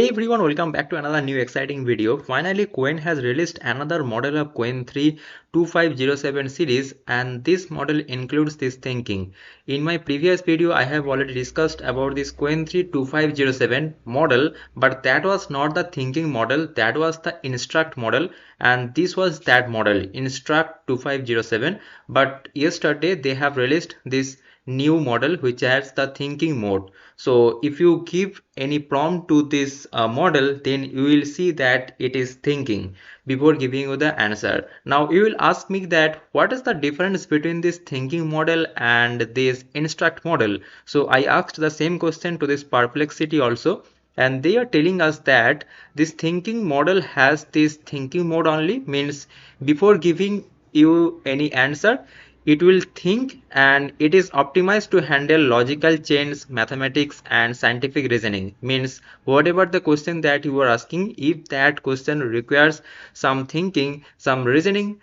Hey everyone, welcome back to another new exciting video. Finally, Qwen has released another model of Qwen 3 2507 series, and this model includes this thinking. In my previous video, I have already discussed about this Qwen 3 2507 model, but that was not the thinking model, that was the Instruct model, and this was that model, Instruct 2507. But yesterday they have released this new model which has the thinking mode. So if you give any prompt to this model, then you will see that it is thinking before giving you the answer. Now you will ask me that what is the difference between this thinking model and this Instruct model. So I asked the same question to this Perplexity also, and they are telling us that this thinking model has this thinking mode only, means before giving you any answer it will think, and it is optimized to handle logical chains, mathematics and scientific reasoning. Means whatever the question that you are asking, if that question requires some thinking, some reasoning,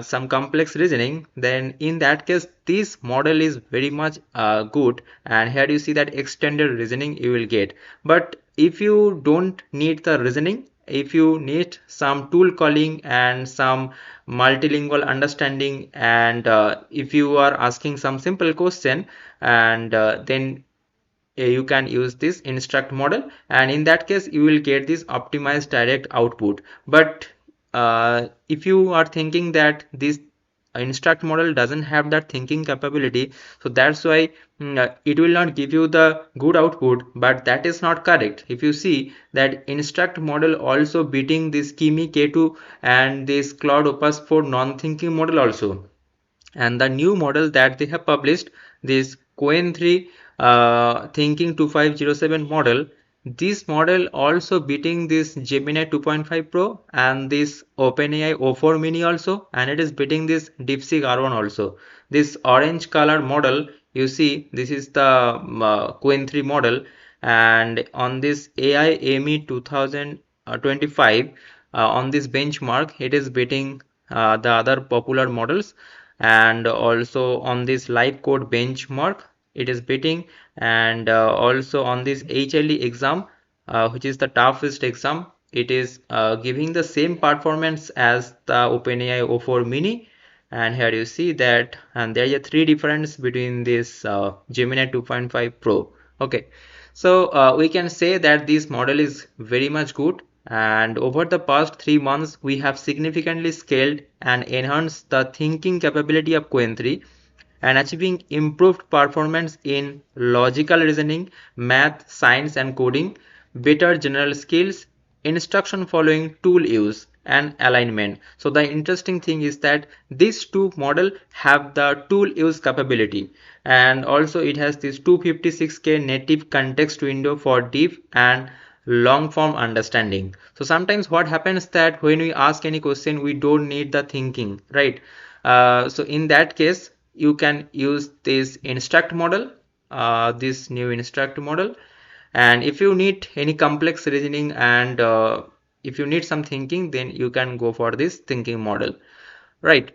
some complex reasoning, then in that case this model is very much good, and here you see that extended reasoning you will get. But if you don't need the reasoning, if you need some tool calling and some multilingual understanding, and if you are asking some simple question, and then you can use this Instruct model, and in that case you will get this optimized direct output. But if you are thinking that this Instruct model doesn't have that thinking capability, so that's why it will not give you the good output. But that is not correct. If you see that Instruct model also beating this Kimi K2 and this Claude Opus for non-thinking model also. And the new model that they have published, this Qwen 3 thinking 2507 model, this model also beating this Gemini 2.5 Pro and this OpenAI O4 mini also, and it is beating this DeepSeek R1 also. This orange color model, you see this is the Qwen 3 model, and on this AI AME 2025 on this benchmark it is beating the other popular models, and also on this live code benchmark it is beating, and also on this HLE exam, which is the toughest exam, it is giving the same performance as the OpenAI O4 mini. And here you see that, and there is a three difference between this Gemini 2.5 Pro. Okay, so we can say that this model is very much good, and over the past 3 months we have significantly scaled and enhanced the thinking capability of Qwen 3, and achieving improved performance in logical reasoning, math, science and coding, better general skills, instruction following, tool use and alignment. So the interesting thing is that these two model have the tool use capability, and also it has this 256K native context window for deep and long form understanding. So sometimes what happens that when we ask any question we don't need the thinking, right? So in that case you can use this Instruct model, this new Instruct model. And if you need any complex reasoning, and if you need some thinking, then you can go for this thinking model, right?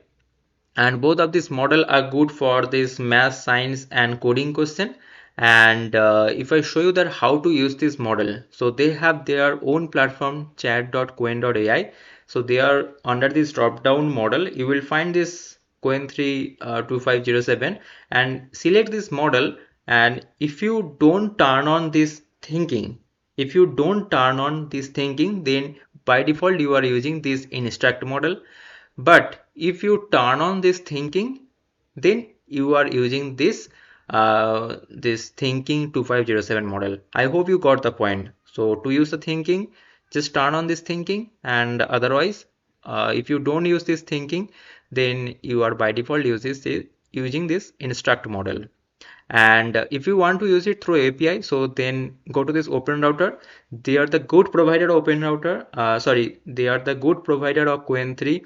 And both of these model are good for this math, science and coding question. And if I show you that how to use this model, so they have their own platform, chat.qwen.ai. so they are under this drop down model, you will find this Qwen 3 2507 and select this model. And if you don't turn on this thinking, if you don't turn on this thinking, then by default you are using this Instruct model. But if you turn on this thinking, then you are using this this thinking 2507 model. I hope you got the point. So to use the thinking, just turn on this thinking, and otherwise if you don't use this thinking, then you are by default using this Instruct model. And if you want to use it through API, so then go to this Open Router. They are the good provider of Open Router, they are the good provider of Qwen 3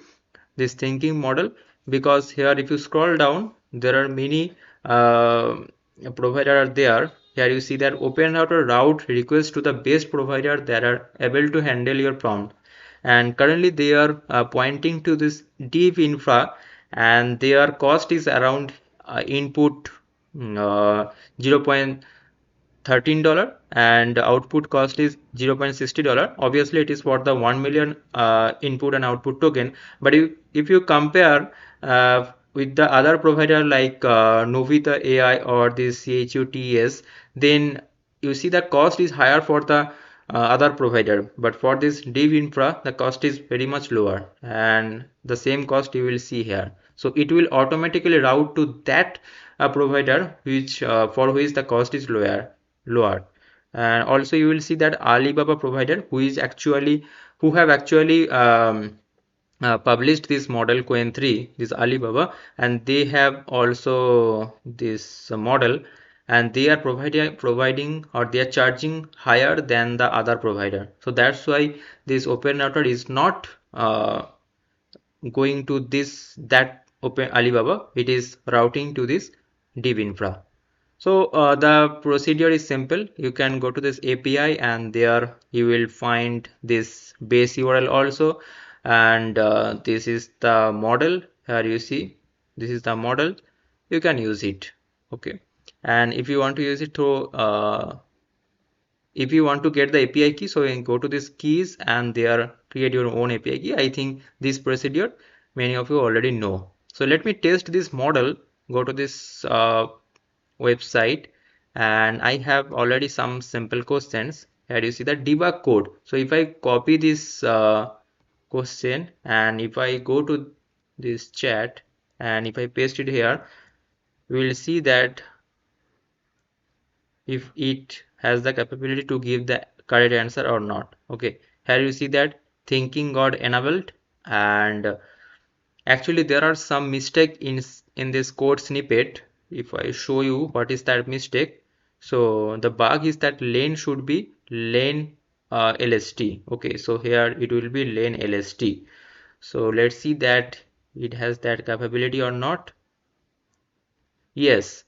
this thinking model, because here if you scroll down there are many provider are there. Here you see that Open Router route request to the best provider that are able to handle your prompt, and currently they are pointing to this deep infra, and their cost is around input 0.30 $13 and output cost is $0.60. Obviously it is for the 1 million input and output token, but if you compare with the other provider like Novita AI or this CHUTS, then you see the cost is higher for the other provider, but for this dev infra the cost is very much lower, and the same cost you will see here. So it will automatically route to that provider which for which the cost is lower. And also you will see that Alibaba provider who have actually published this model Qwen 3, this Alibaba, and they have also this model, and they are providing or they are charging higher than the other provider. So that's why this open router is not going to that open Alibaba, it is routing to this dev infra. So the procedure is simple. You can go to this API and there you will find this base URL also, and this is the model. Here you see this is the model. You can use it. Okay, and if you want to use it through if you want to get the API key, so you can go to this keys and there create your own API key. I think this procedure many of you already know. So let me test this model. Go to this website, and I have already some simple questions. Here you see the debug code. So if I copy this question and if I go to this chat and if I paste it here, we will see that if it has the capability to give the correct answer or not. Okay, here you see that thinking got enabled, and actually there are some mistake in this code snippet. If I show you what is that mistake, so the bug is that lane should be lane LST. Okay, so here it will be lane LST. So let's see that it has that capability or not. Yes,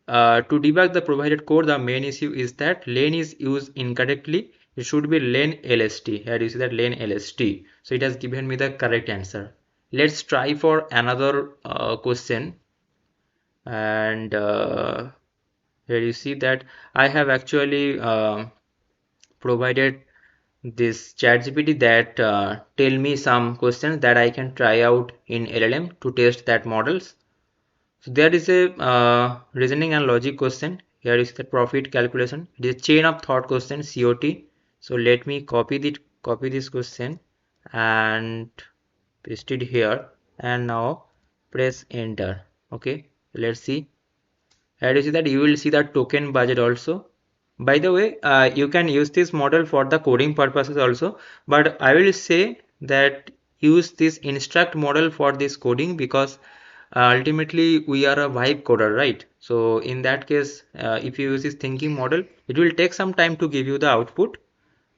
to debug the provided code, the main issue is that lane is used incorrectly. It should be lane LST. Here you see that lane LST. So it has given me the correct answer. Let's try for another question. And here you see that I have actually provided this ChatGPT that tell me some questions that I can try out in LLM to test that models. So there is a reasoning and logic question. Here is the profit calculation. It is a chain of thought question, COT. So let me copy this question and paste it here, and now press enter. Okay, let's see. Here you see that you will see the token budget also. By the way, you can use this model for the coding purposes also, but I will say that use this instruct model for this coding, because ultimately we are a vibe coder, right? So in that case, if you use this thinking model, it will take some time to give you the output,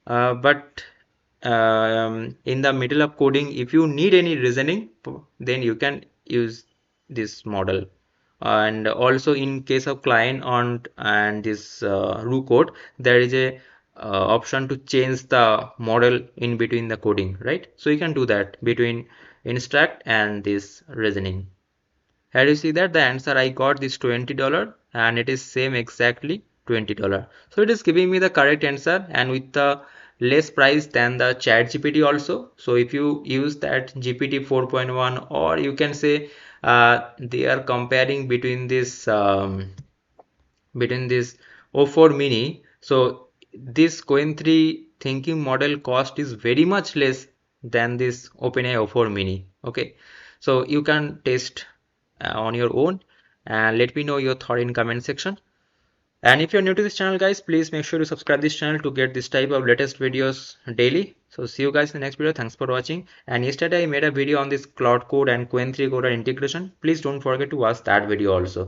but in the middle of coding, if you need any reasoning, then you can use this model. And also in case of Cline on and this root code, there is a option to change the model in between the coding, right? So you can do that between instruct and this reasoning. Here you see that the answer I got is $20, and it is same exactly $20. So it is giving me the correct answer and with the less price than the chat GPT also. So if you use that GPT 4.1, or you can say they are comparing between this O4 mini. So this Qwen 3 thinking model cost is very much less than this OpenAI O4 mini. Okay, so you can test on your own and let me know your thought in comment section. And if you're new to this channel, guys, please make sure to subscribe this channel to get this type of latest videos daily. So see you guys in the next video. Thanks for watching. And yesterday I made a video on this Cloud code and Qwen 3 code integration. Please don't forget to watch that video also.